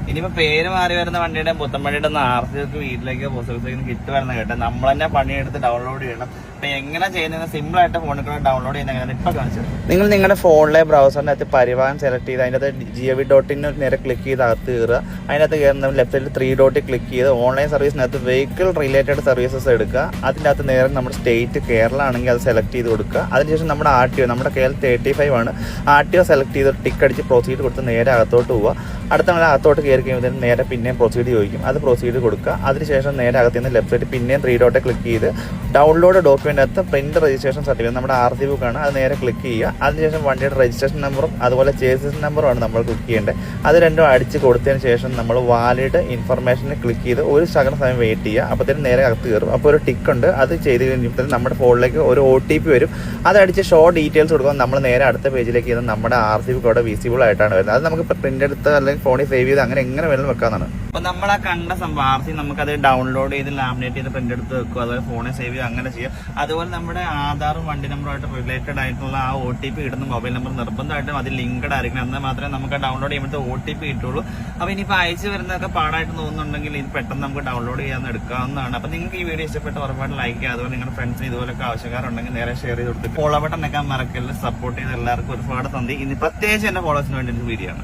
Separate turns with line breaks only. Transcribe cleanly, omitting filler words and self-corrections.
ഇനിയിപ്പോ പേര് മാറി വരുന്ന വണ്ടിയുടെ പുത്തമ്പള്ളിയുടെ ആർസിക്ക് വീട്ടിലേക്ക് പോസ്റ്റ് കിറ്റ് വരുന്ന കേട്ടെ നമ്മൾ തന്നെ പണിയെടുത്ത് ഡൗൺലോഡ് ചെയ്യണം. അപ്പൊ എങ്ങനെ ചെയ്യുന്നത് സിമ്പിൾ ആയിട്ട് ഫോണിൽ കൂടെ ഡൗൺലോഡ് ചെയ്യുന്ന ഇപ്പൊ കാണിച്ചത്. നിങ്ങൾ നിങ്ങളുടെ ഫോണിലെ ബ്രൗസറിനകത്ത് പരിവാഹൻ സെലക്ട് ചെയ്ത് അതിനകത്ത് GOV.in നേരെ ക്ലിക്ക് ചെയ്ത് അകത്ത് കയറുക. അതിനകത്ത് കയറുന്ന ലെഫ്റ്റ് സൈഡിൽ 3 ഡോട്ടിൽ ക്ലിക്ക് ചെയ്ത് ഓൺലൈൻ സർവീസിനകത്ത് വെഹിക്കിൾ റിലേറ്റഡ് സർവീസസ് എടുക്കുക. അതിൻ്റെ അകത്ത് നേരെ നമ്മുടെ സ്റ്റേറ്റ് കേരള ആണെങ്കിൽ അത് സെലക്ട് ചെയ്ത് കൊടുക്കുക. അതിനുശേഷം നമ്മുടെ RTO, നമ്മുടെ KL 35 ആണ്, RTO സെലക്ട് ചെയ്ത് ടിക്ക് അടിച്ച് പ്രൊസീഡ് കൊടുത്ത് നേരെ അകത്തോട്ട് പോവുക. അടുത്ത നമ്മൾ അകത്തോട്ട് കയറി കഴിയുമ്പോൾ നേരെ പിന്നെയും പ്രൊസീഡ് ചോദിക്കും, അത് പ്രൊസീഡ് കൊടുക്കുക. അതിനുശേഷം നേരെ അകത്ത് നിന്ന് ലെഫ്റ്റ് സൈഡ് പിന്നെയും 3 ഡോട്ടെ ക്ലിക്ക് ചെയ്ത് download document print registration certificate നമ്മുടെ RC ബുക്കാണ്, അത് നേരെ ക്ലിക്ക് ചെയ്യുക. അതിനുശേഷം വണ്ടിയുടെ രജിസ്ട്രേഷൻ നമ്പറും അതുപോലെ ചേസിസ് നമ്പറുമാണ് നമ്മൾ ക്ലിക്ക് ചെയ്യേണ്ടത്. അത് രണ്ടും അടിച്ച് കൊടുത്തതിന് ശേഷം നമ്മൾ വാലിഡ് ഇൻഫർമേഷനിൽ ക്ലിക്ക് ചെയ്ത് ഒരു ശകലം സമയം വെയിറ്റ് ചെയ്യുക. അപ്പോഴത്തേനും നേരെ അകത്ത് കയറും. അപ്പോൾ ഒരു ടിക്ക് ഉണ്ട്, അത് ചെയ്ത് കഴിഞ്ഞപ്പോൾ നമ്മുടെ ഫോണിലേക്ക് ഒരു OTP വരും. അതടിച്ച് ഷോ ഡീറ്റെയിൽസ് കൊടുക്കുക. നമ്മൾ നേരെ അടുത്ത പേജിലേക്ക് ചെയ്ത് നമ്മുടെ RC ബുക്ക് അവിടെ വിസിബിൾ ആയിട്ടാണ് വരുന്നത്. അത് നമുക്ക് പ്രിന്റ് എടുത്ത് അല്ലെങ്കിൽ ഫോണിൽ സേവ് ചെയ്ത് അങ്ങനെ എങ്ങനെ വേണം വെക്കാന്നാണ്. അപ്പൊ നമ്മൾ ആ കണ്ട സംഭവം RC നമുക്കത് ഡൗൺലോഡ് ചെയ്ത് ലാമിനേറ്റ് ചെയ്ത് പ്രിന്റ് എടുത്ത് വെക്കുക, അതുപോലെ ഫോണിൽ സേവ് ചെയ്ത് അങ്ങനെ ചെയ്യാം. അതുപോലെ നമ്മുടെ ആധാറും വണ്ടി നമ്പറുമായിട്ട് റിലേറ്റഡ് ആയിട്ടുള്ള ആ OTP ഇടുന്ന മൊബൈൽ നമ്പർ നിർബന്ധമായിട്ടും അതിൽ ലിങ്ക്ഡ് ആയിരിക്കണം. എന്നാൽ മാത്രമേ നമുക്ക് ഡൗൺലോഡ് ചെയ്യുമ്പോഴത്തെ OTP കിട്ടുള്ളൂ. അപ്പൊ ഇനിയിപ്പോൾ അയച്ചു വരുന്നതൊക്കെ പാടായിട്ട് തോന്നുന്നുണ്ടെങ്കിൽ ഇത് പെട്ടെന്ന് നമുക്ക് ഡൗൺലോഡ് ചെയ്യാൻ എടുക്കാവുന്നതാണ്. അപ്പൊ നിങ്ങൾക്ക് ഈ വീഡിയോ ഇഷ്ടപ്പെട്ട് ഉറപ്പായിട്ട് ലൈക്ക് ചെയ്യുക. അതുപോലെ നിങ്ങളുടെ ഫ്രണ്ട്സിന് ഇതുപോലൊക്കെ ആവശ്യക്കാരുണ്ടെങ്കിൽ നേരെ ഷെയർ ചെയ്ത് കൊടുത്തിട്ട് ഫോളോ ബട്ടൺ ഒക്കെ മറക്കല്ല. സപ്പോർട്ട് ചെയ്ത് എല്ലാവർക്കും ഒരുപാട് നന്ദി. ഇനി പ്രത്യേകിച്ച് എന്റെ ഫോളോവേഴ്സിന് വേണ്ടി വീഡിയോ ആണ്.